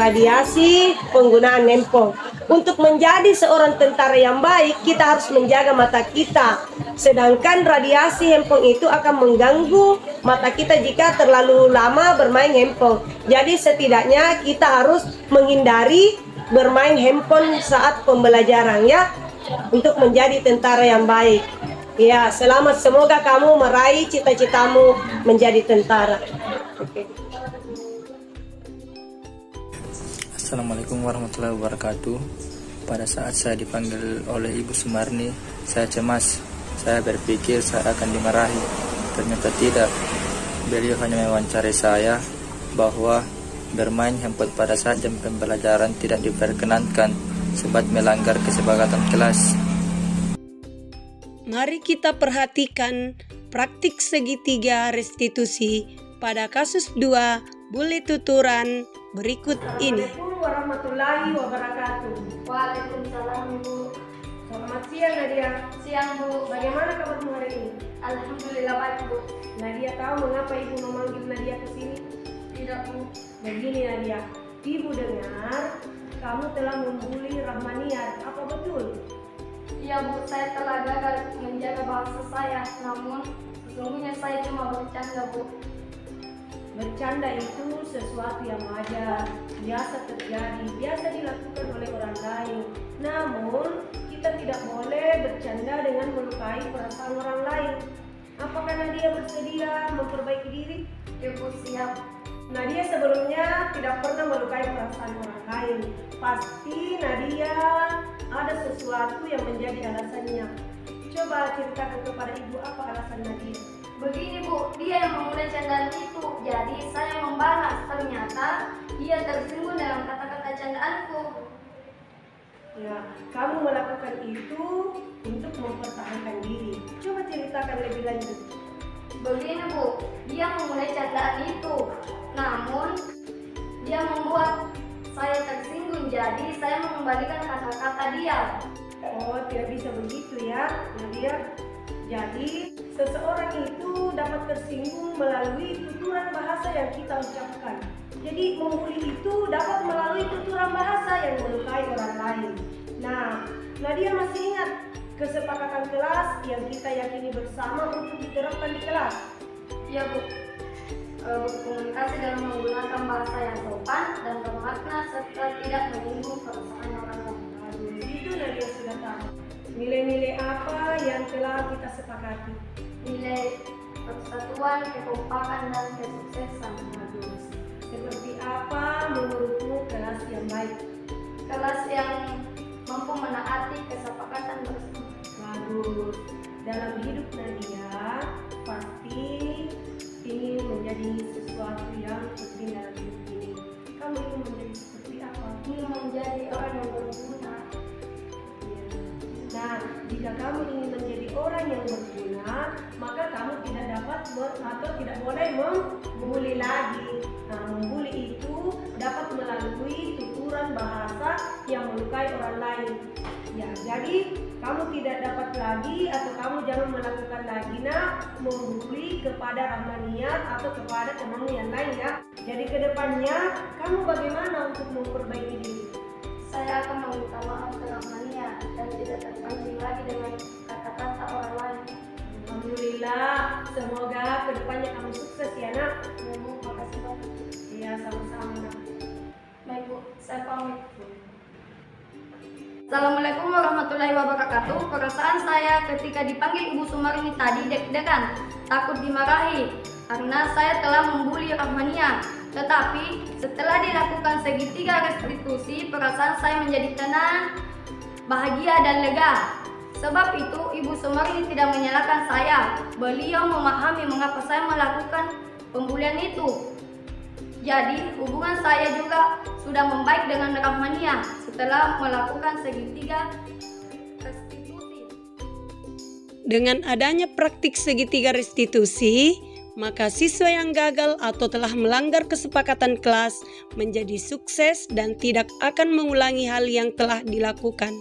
penggunaan handphone. Untuk menjadi seorang tentara yang baik, kita harus menjaga mata kita. Sedangkan radiasi handphone itu akan mengganggu mata kita jika terlalu lama bermain handphone. Jadi setidaknya kita harus menghindari bermain handphone saat pembelajaran ya, untuk menjadi tentara yang baik. Ya, selamat, semoga kamu meraih cita-citamu menjadi tentara. Oke. Assalamualaikum warahmatullahi wabarakatuh. Pada saat saya dipanggil oleh Ibu Sumarni, saya cemas. Saya berpikir saya akan dimarahi. Ternyata tidak. Beliau hanya mewawancari saya bahwa bermain handphone pada saat jam pembelajaran tidak diperkenankan sebab melanggar kesepakatan kelas. Mari kita perhatikan praktik segitiga restitusi pada kasus 2 bully tuturan berikut ini. Assalamualaikum warahmatullahi wabarakatuh. Waalaikumsalam Bu. Selamat siang Nadia. Siang Bu. Bagaimana kabarmu hari ini? Alhamdulillah baik Bu. Nadia tahu mengapa Ibu memanggil Nadia ke sini? Tidak Bu. Begini Nadia, Ibu dengar kamu telah membuli Rahmaniar, apa betul? Iya Bu, saya telah gagal menjaga bahasa saya, namun sesungguhnya saya cuma bercanda Bu. Bercanda itu sesuatu yang wajar, biasa terjadi, biasa dilakukan oleh orang lain. Namun, kita tidak boleh bercanda dengan melukai perasaan orang lain. Apakah Nadia bersedia memperbaiki diri? Ya Bu, siap. Nadia sebelumnya tidak pernah melukai perasaan orang lain. Pasti Nadia ada sesuatu yang menjadi alasannya. Coba ceritakan kepada Ibu apa alasan Nadia. Begini Bu, dia yang memulai candaan itu. Jadi saya membalas, ternyata dia tersinggung dalam kata-kata candaanku. Ya, kamu melakukan itu untuk mempertahankan diri. Coba ceritakan lebih lanjut. Begini Bu, dia memulai candaan itu, namun dia membuat saya tersinggung, jadi saya mengembalikan kata-kata dia. Oh, tidak bisa begitu ya, Nadia. Jadi, seseorang itu dapat tersinggung melalui tuturan bahasa yang kita ucapkan. Jadi, membuli itu dapat melalui tuturan bahasa yang melukai orang lain. Nah, Nadia masih ingat kesepakatan kelas yang kita yakini bersama untuk diterapkan di kelas? Iya Bu. Berkomunikasi dengan menggunakan bahasa yang sopan dan bermakna serta tidak menyinggung perasaan orang lain. Aduh, itu Nadia sudah tahu. Nilai-nilai apa yang telah kita sepakati? Nilai persatuan, kekompakan, dan kesuksesan. Aduh, seperti apa menurutmu kelas yang baik? Kelas yang mampu menaati kesepakatan bersama. Bagus. Dalam hidup Nadia pasti ingin menjadi sesuatu yang penting dalam hidup ini. Kamu ingin menjadi seperti apa? Ingin menjadi orang yang berguna. Ya. Nah, jika kamu ingin menjadi orang yang berguna, maka kamu tidak dapat atau tidak boleh membuli lagi. Nah, membuli itu dapat melalui tuturan bahasa yang melukai orang lain. Ya, jadi kamu tidak dapat lagi atau kamu jangan melakukan lagi membuli kepada Rahmaniat atau kepada temanmu yang lain ya. Jadi kedepannya kamu bagaimana untuk memperbaiki diri? Saya akan meminta maaf ke Rahmaniat dan tidak terpancing lagi dengan kata-kata orang lain. Alhamdulillah, semoga kedepannya kamu sukses ya nak. Terima kasih. Iya, sama-sama. Baik Bu, saya pamit. Assalamualaikum warahmatullahi wabarakatuh. Perasaan saya ketika dipanggil Ibu Sumarni tadi deg-degan, takut dimarahi karena saya telah membuli Rahmania. Tetapi setelah dilakukan segitiga restitusi, perasaan saya menjadi tenang, bahagia dan lega. Sebab itu Ibu Sumarni tidak menyalahkan saya. Beliau memahami mengapa saya melakukan pembulian itu. Jadi hubungan saya juga sudah membaik dengan Rahmania setelah melakukan segitiga restitusi. Dengan adanya praktik segitiga restitusi, maka siswa yang gagal atau telah melanggar kesepakatan kelas menjadi sukses dan tidak akan mengulangi hal yang telah dilakukan.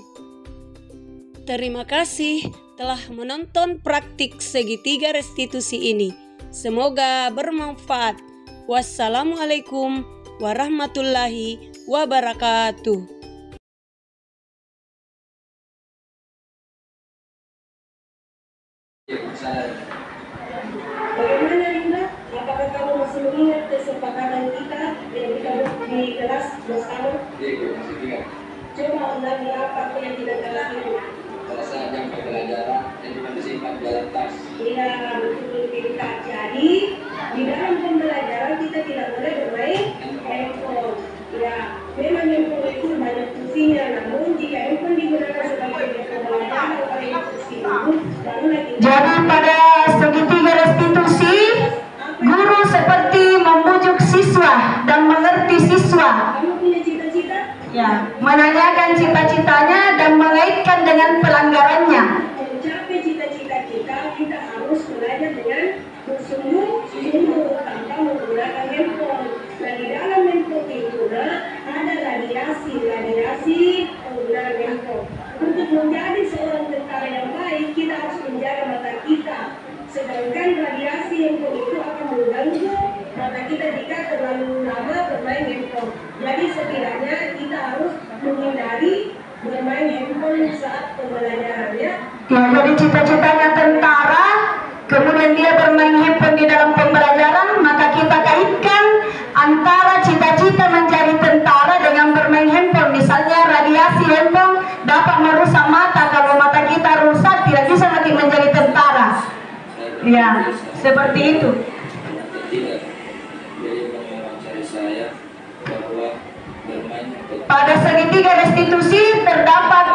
Terima kasih telah menonton praktik segitiga restitusi ini. Semoga bermanfaat. Wassalamualaikum warahmatullahi wabarakatuh. Bagaimana Linda? Apakah kamu masih mengingat kesepakatan kita yang kita buat di kelas bersama? Iya, masih ingat. Coba ulangi apa yang tidak kelas itu. Pada saat jam pembelajaran yang cuma disimpan di dalam tas. Iya, betul kita. Jadi di dalam pembelajaran kita tidak boleh bermain handphone. Ya, memang handphone itu banyak fungsinya. Namun jika handphone digunakan sebagai pembelajaran oleh institusi itu, baru lagi. Jadi pada segitiga restitusi, guru seperti membujuk siswa dan mengerti siswa. Kamu punya cita-cita? Ya, menanyakan cita-citanya dan mengaitkan dengan pelanggarannya. Mencapai cita-cita kita harus belajar dengan bersungguh-sungguh tanpa menggunakan handphone. Nah, di dalam handphone itu ada radiasi penggunaan handphone. Untuk menjadi seorang tentara yang baik, kita harus menjaga mata kita. Sedangkan radiasi handphone itu akan mengganggu mata kita jika terlalu lama bermain handphone. Jadi setidaknya kita harus menghindari bermain handphone saat pembelajarannya. Ya, jadi cita-citanya tentara, kemudian dia bermain handphone di dalam pembelajaran, maka kita kaitkan antara cita-cita menjadi tentara dengan bermain handphone. Misalnya radiasi handphone dapat merusak mata. Kalau mata kita rusak, tidak bisa lagi menjadi tentara. Ya, seperti itu. Pada segitiga restitusi terdapat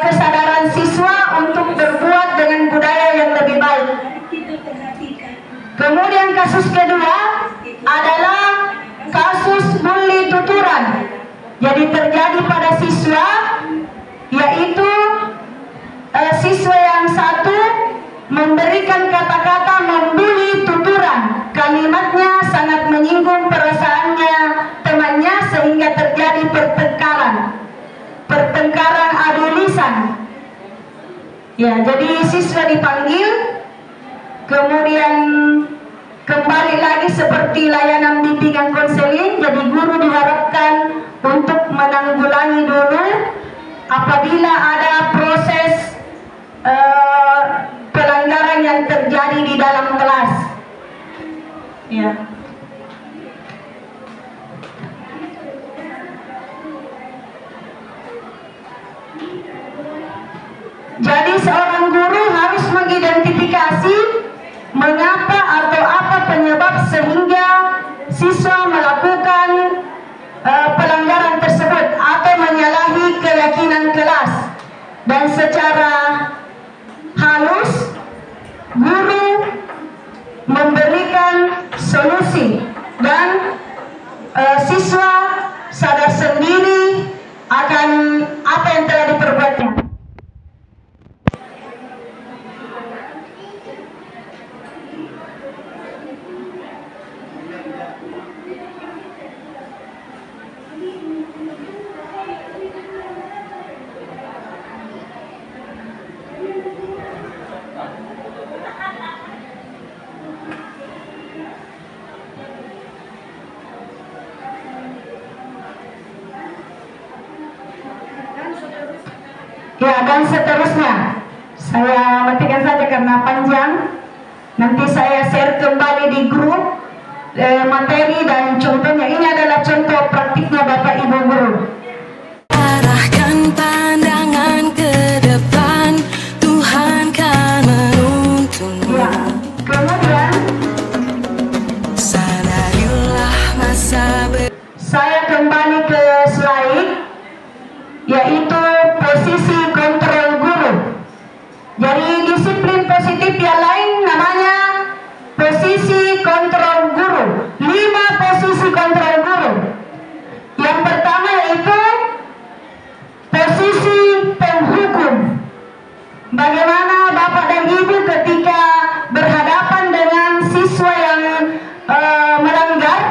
kesadaran siswa untuk berbuat dengan budaya yang lebih baik. Kemudian kasus kedua adalah kasus bully tuturan. Jadi terjadi pada siswa, yaitu siswa yang satu memberikan kata-kata membuli tuturan. Kalimatnya sangat menyinggung perasaannya temannya sehingga terjadi pertengkaran adu lisan. Ya, jadi siswa dipanggil, kemudian kembali lagi seperti layanan bimbingan konseling. Jadi guru diharapkan untuk menanggulangi dulu apabila ada proses pelanggaran yang terjadi di dalam kelas. Ya. Jadi seorang guru harus mengidentifikasi mengapa atau apa penyebab sehingga siswa melakukan pelanggaran tersebut atau menyalahi keyakinan kelas, dan secara halus guru memberikan solusi dan siswa sadar sendiri akan apa yang telah diperbuatnya. Ya, dan seterusnya. Saya matikan saja karena panjang. Nanti saya share kembali di grup materi dan contohnya. Ini adalah contoh praktiknya Bapak Ibu guru. Arahkan pandangan ke depan, Tuhan kan menuntunmu. Ya, kemudian sadarilah masa saya kembali ke slide, yaitu posisi kontrol guru. Jadi disiplin positif yang lain namanya posisi kontrol guru. 5 posisi kontrol guru. Yang pertama yaitu posisi penghukum. Bagaimana Bapak dan Ibu ketika berhadapan dengan siswa yang melanggar,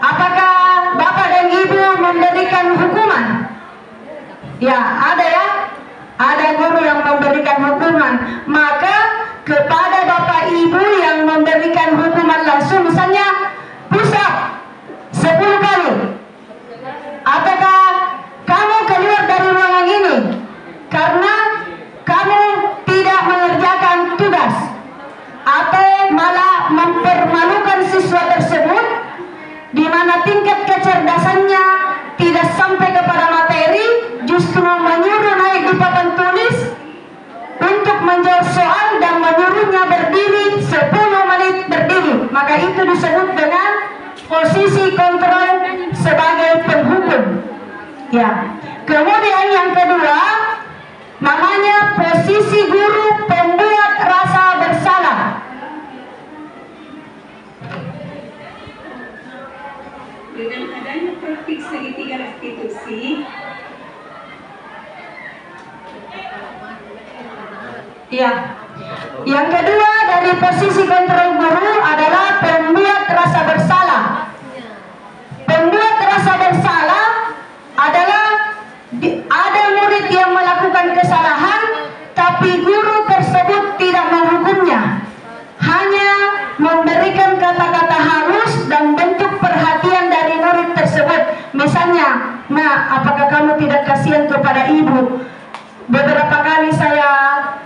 apakah Bapak dan Ibu memberikan hukuman? Ya, ada ya. Ada guru yang memberikan hukuman. Maka kepada Bapak Ibu yang memberikan hukuman langsung, misalnya push up 10 kali, apakah kamu keluar dari ruangan ini karena kamu tidak mengerjakan tugas atau malah mempermalukan siswa tersebut di mana tingkat kecerdasannya tidak sampai kepada materi, justru menyuruh naik di papan tulis untuk menjawab soal dan menyuruhnya berdiri 10 menit berdiri, maka itu disebut dengan posisi kontrol sebagai penghukum. Ya. Kemudian yang kedua namanya posisi guru pembuat rasa bersalah. Dengan adanya praktik segitiga restitusi, ya. Yang kedua dari posisi kontrol guru adalah pembuat rasa bersalah. Pembuat rasa bersalah adalah ada murid yang melakukan kesalahan tapi guru tersebut tidak menghukumnya, hanya memberikan kata-kata halus dan bentuk perhatian dari murid tersebut. Misalnya, nah, apakah kamu tidak kasihan kepada ibu? Beberapa kali saya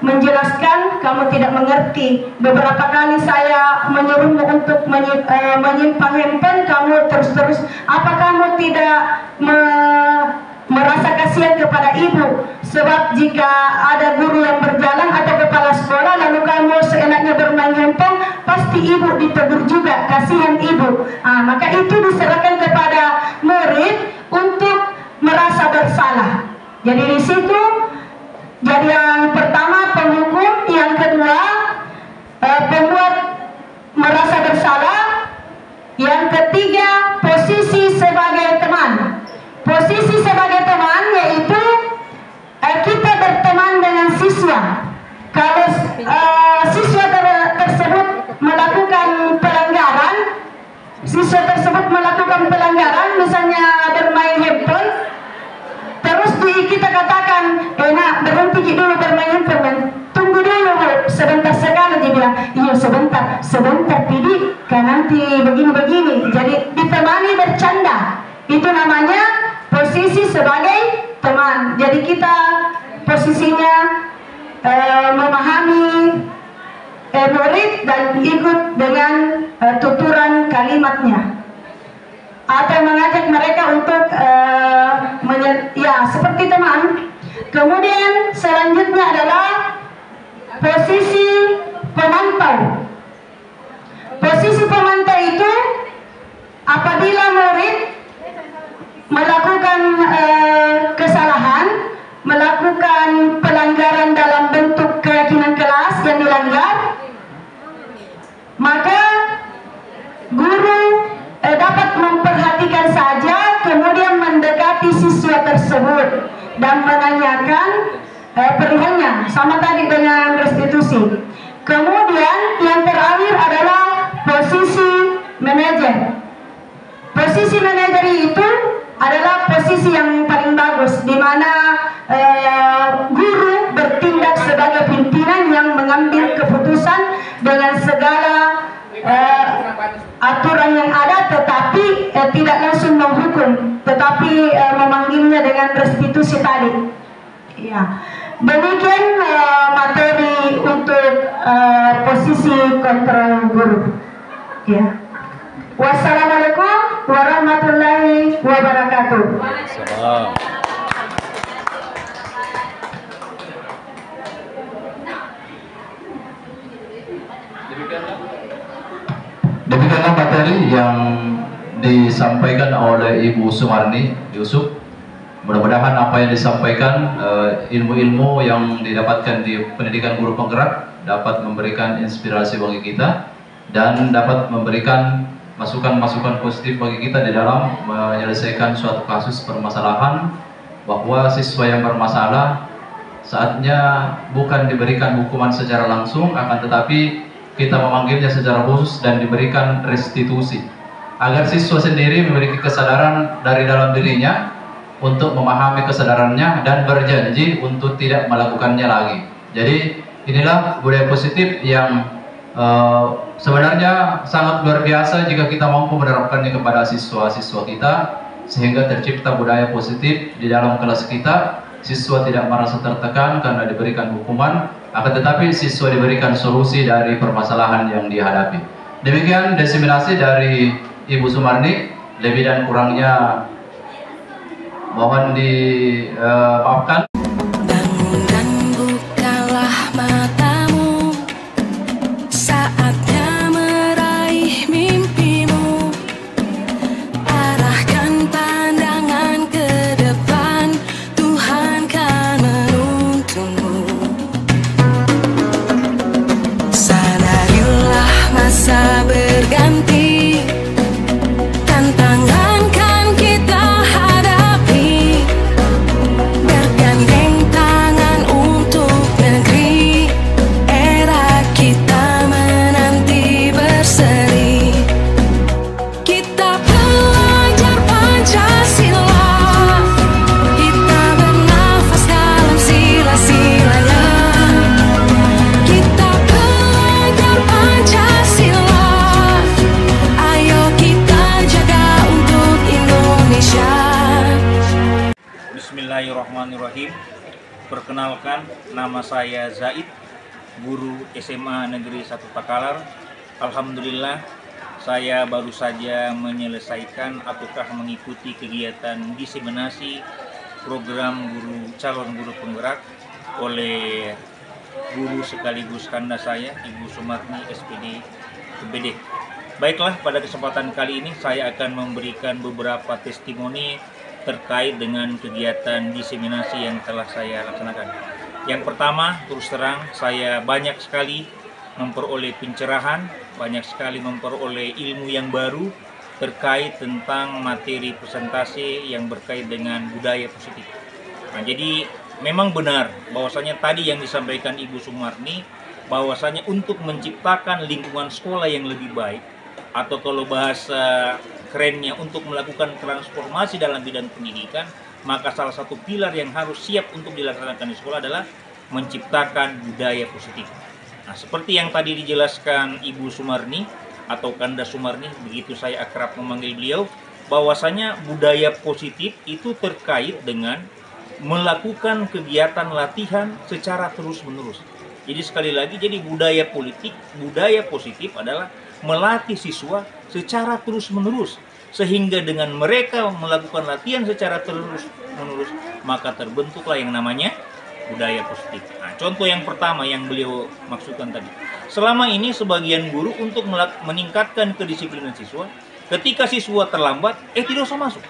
menjelaskan, kamu tidak mengerti. Beberapa kali saya menyuruhmu untuk menyimpan handphone, kamu terus-terus. Apa kamu tidak merasa kasihan kepada ibu? Sebab jika ada guru yang berjalan atau kepala sekolah lalu kamu seenaknya bermain handphone, pasti ibu ditegur juga, kasihan ibu. Maka itu diserahkan kepada murid untuk merasa bersalah. Jadi di situ, jadi yang pertama penghukum, yang kedua pembuat merasa bersalah, yang ketiga posisi sebagai teman. Posisi sebagai teman yaitu kita berteman dengan siswa. Kalau siswa tersebut melakukan pelanggaran, misalnya bermain handphone, terus kita katakan, nak berhenti dulu bermain handphone, tunggu dulu sebentar sekali. Dia bilang, iya sebentar Pidi, kan nanti begini-begini. Jadi ditemani bercanda, itu namanya posisi sebagai teman. Jadi kita posisinya memahami murid dan ikut dengan tuturan kalimatnya, atau mengajak mereka untuk seperti teman. Kemudian selanjutnya adalah posisi pemantau. Posisi pemantau itu apabila murid melakukan kesalahan, melakukan pelanggaran dalam bentuk keyakinan kelas yang dilanggar, maka guru dapat memperhatikan saja, kemudian mendekati siswa tersebut dan menanyakan perihalnya, sama tadi dengan restitusi. Kemudian yang terakhir adalah posisi manajer. Posisi manajer itu adalah posisi yang paling bagus, di mana guru bertindak sebagai pimpinan yang mengambil keputusan dengan segala aturan yang ada, tetapi tidak langsung menghukum, tetapi memanggilnya dengan restitusi tadi. Ya, demikian materi untuk posisi kontrol guru. Ya. Wassalamualaikum warahmatullahi wabarakatuh. Salam. Demikianlah materi yang disampaikan oleh Ibu Sumarni Yusuf. Mudah-mudahan apa yang disampaikan, ilmu-ilmu yang didapatkan di pendidikan guru penggerak dapat memberikan inspirasi bagi kita dan dapat memberikan masukan-masukan positif bagi kita di dalam menyelesaikan suatu kasus permasalahan, bahwa siswa yang bermasalah saatnya bukan diberikan hukuman secara langsung, akan tetapi kita memanggilnya secara khusus dan diberikan restitusi agar siswa sendiri memiliki kesadaran dari dalam dirinya untuk memahami kesadarannya dan berjanji untuk tidak melakukannya lagi. Jadi inilah budaya positif yang sebenarnya sangat luar biasa jika kita mampu menerapkannya kepada siswa-siswa kita, sehingga tercipta budaya positif di dalam kelas kita. Siswa tidak merasa tertekan karena diberikan hukuman, akan tetapi siswa diberikan solusi dari permasalahan yang dihadapi. Demikian diseminasi dari Ibu Sumarni. Lebih dan kurangnya mohon dimaafkan. Bangun dan bukalah matamu, saatnya meraih mimpimu. Arahkan pandangan ke depan, Tuhan kan menuntunmu. Sadarilah masa berganti, tantangan kan kita hadapi. Bergandeng tangan untuk negeri, era kita menanti berseri. Kita belajar Pancasila, kita bernafas dalam sila-silanya. Kita belajar Pancasila, ayo kita jaga untuk Indonesia. Bismillahirrahmanirrahim. Perkenalkan, nama saya Zaid, guru SMA Negeri 1 Takalar. Alhamdulillah, saya baru saja menyelesaikan ataukah mengikuti kegiatan diseminasi program calon guru penggerak oleh guru sekaligus kanda saya, Ibu Sumarni SPD PBD. Baiklah, pada kesempatan kali ini saya akan memberikan beberapa testimoni terkait dengan kegiatan diseminasi yang telah saya laksanakan. Yang pertama, terus terang saya banyak sekali memperoleh pencerahan, banyak sekali memperoleh ilmu yang baru terkait tentang materi presentasi yang berkait dengan budaya positif. Nah, jadi memang benar bahwasanya tadi yang disampaikan Ibu Sumarni, bahwasanya untuk menciptakan lingkungan sekolah yang lebih baik, atau kalau bahasa kerennya untuk melakukan transformasi dalam bidang pendidikan, maka salah satu pilar yang harus siap untuk dilaksanakan di sekolah adalah menciptakan budaya positif. Nah, seperti yang tadi dijelaskan Ibu Sumarni atau Kanda Sumarni, begitu saya akrab memanggil beliau, bahwasanya budaya positif itu terkait dengan melakukan kegiatan latihan secara terus-menerus. Jadi sekali lagi, jadi budaya positif adalah melatih siswa secara terus-menerus, sehingga dengan mereka melakukan latihan secara terus-menerus, maka terbentuklah yang namanya budaya positif. Nah, contoh yang pertama yang beliau maksudkan tadi, selama ini sebagian guru untuk meningkatkan kedisiplinan siswa, ketika siswa terlambat, tidak usah masuk.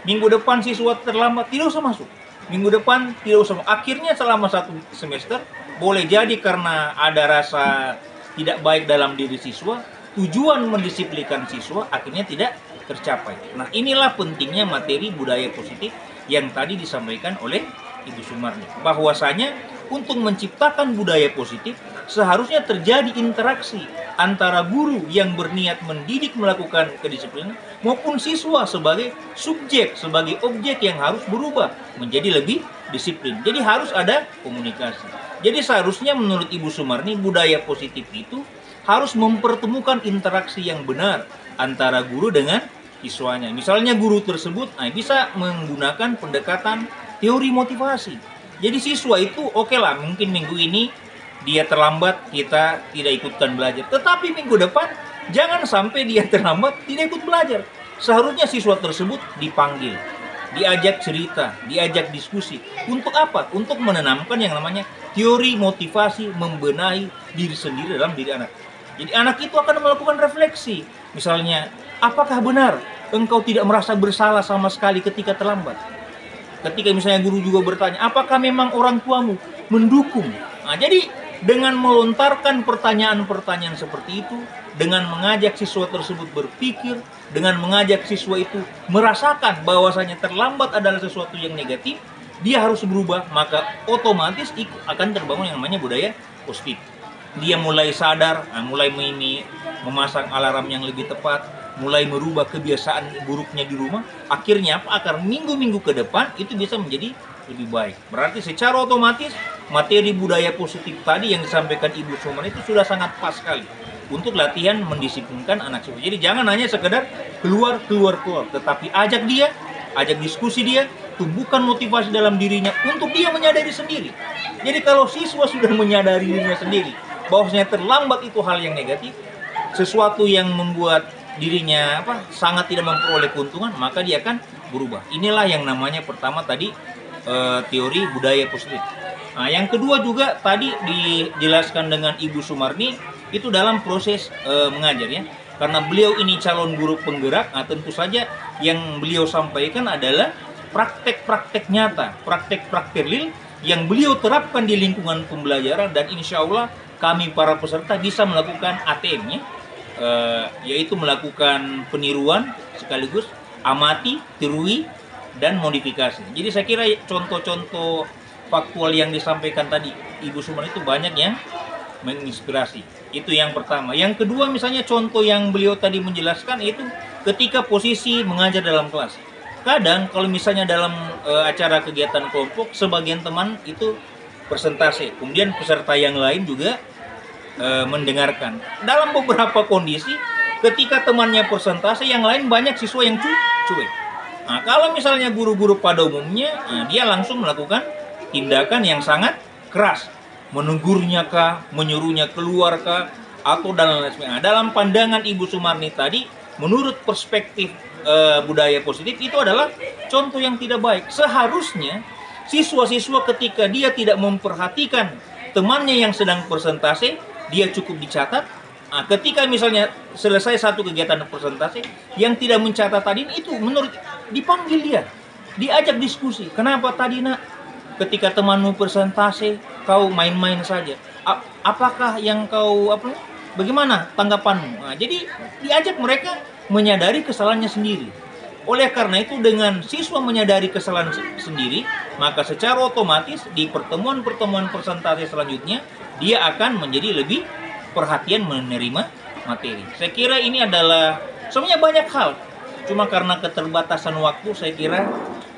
Minggu depan siswa terlambat, tidak usah masuk. Minggu depan tidak usah. Akhirnya selama 1 semester, boleh jadi karena ada rasa tidak baik dalam diri siswa, tujuan mendisiplinkan siswa akhirnya tidak tercapai. Nah, inilah pentingnya materi budaya positif yang tadi disampaikan oleh Ibu Sumarni. Bahwasanya untuk menciptakan budaya positif seharusnya terjadi interaksi antara guru yang berniat mendidik melakukan kedisiplinan maupun siswa sebagai subjek, sebagai objek yang harus berubah menjadi lebih disiplin. Jadi harus ada komunikasi. Jadi seharusnya menurut Ibu Sumarni budaya positif itu harus mempertemukan interaksi yang benar antara guru dengan siswanya. Misalnya guru tersebut bisa menggunakan pendekatan teori motivasi. Jadi siswa itu oke lah, mungkin minggu ini dia terlambat, kita tidak ikutkan belajar. Tetapi minggu depan Jangan sampai dia terlambat tidak ikut belajar. Seharusnya siswa tersebut dipanggil, diajak cerita, diajak diskusi. Untuk apa? Untuk menanamkan yang namanya teori motivasi membenahi diri sendiri dalam diri anak. Jadi anak itu akan melakukan refleksi. Misalnya, apakah benar engkau tidak merasa bersalah sama sekali ketika terlambat? Ketika misalnya guru juga bertanya, apakah memang orang tuamu mendukung? Nah, jadi dengan melontarkan pertanyaan-pertanyaan seperti itu, dengan mengajak siswa tersebut berpikir, dengan mengajak siswa itu merasakan bahwasanya terlambat adalah sesuatu yang negatif, dia harus berubah, maka otomatis akan terbangun yang namanya budaya positif. Dia mulai sadar, mulai memasang alarm yang lebih tepat, mulai merubah kebiasaan buruknya di rumah. Akhirnya akan minggu-minggu ke depan itu bisa menjadi lebih baik. Berarti secara otomatis materi budaya positif tadi yang disampaikan Ibu Sumarni itu sudah sangat pas sekali untuk latihan mendisiplinkan anak siswa. Jadi jangan hanya sekedar keluar, tetapi ajak dia, ajak diskusi dia, tumbuhkan motivasi dalam dirinya untuk dia menyadari sendiri. Jadi kalau siswa sudah menyadari dirinya sendiri bahwasanya terlambat itu hal yang negatif, sesuatu yang membuat dirinya sangat tidak memperoleh keuntungan, maka dia akan berubah. Inilah yang namanya pertama tadi teori budaya positif. Nah, yang kedua juga tadi dijelaskan dengan Ibu Sumarni itu dalam proses mengajar ya. Karena beliau ini calon guru penggerak, tentu saja yang beliau sampaikan adalah praktek-praktek nyata, praktek-praktek real yang beliau terapkan di lingkungan pembelajaran, dan insya Allah kami para peserta bisa melakukan ATM-nya, yaitu melakukan peniruan sekaligus amati, tirui, dan modifikasi. Jadi saya kira contoh-contoh faktual yang disampaikan tadi Ibu Sumarni itu banyak yang menginspirasi. Itu yang pertama. Yang kedua, misalnya contoh yang beliau tadi menjelaskan itu ketika posisi mengajar dalam kelas. Kadang kalau misalnya dalam acara kegiatan kelompok, sebagian teman itu persentase, kemudian peserta yang lain juga mendengarkan. Dalam beberapa kondisi, ketika temannya persentase, yang lain banyak siswa yang cuek. Nah, kalau misalnya guru-guru pada umumnya, dia langsung melakukan tindakan yang sangat keras, menegurnya kah, menyuruhnya keluar kah, atau dan lain sebagainya. Dalam pandangan Ibu Sumarni tadi, menurut perspektif budaya positif itu adalah contoh yang tidak baik. Seharusnya siswa-siswa ketika dia tidak memperhatikan temannya yang sedang persentase, dia cukup dicatat. Nah, ketika misalnya selesai satu kegiatan presentasi, yang tidak mencatat tadi itu menurut dipanggil dia, diajak diskusi. Kenapa tadi nak ketika temanmu presentasi kau main-main saja? Apakah yang kau bagaimana tanggapanmu? Nah, jadi diajak mereka menyadari kesalahannya sendiri. Oleh karena itu dengan siswa menyadari kesalahan sendiri, maka secara otomatis di pertemuan-pertemuan presentasi selanjutnya dia akan menjadi lebih perhatian menerima materi. Saya kira ini adalah sebenarnya banyak hal, cuma karena keterbatasan waktu saya kira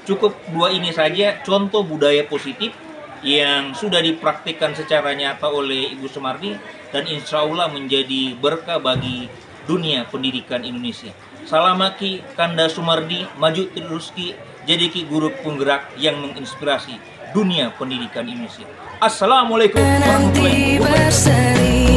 cukup dua ini saja contoh budaya positif yang sudah dipraktikkan secara nyata oleh Ibu Sumarni dan insya Allah menjadi berkah bagi dunia pendidikan Indonesia. Salamaki Kanda Sumardi, maju terus ki, jadi ki guru penggerak yang menginspirasi dunia pendidikan Indonesia. Assalamualaikum warahmatullahi wabarakatuh.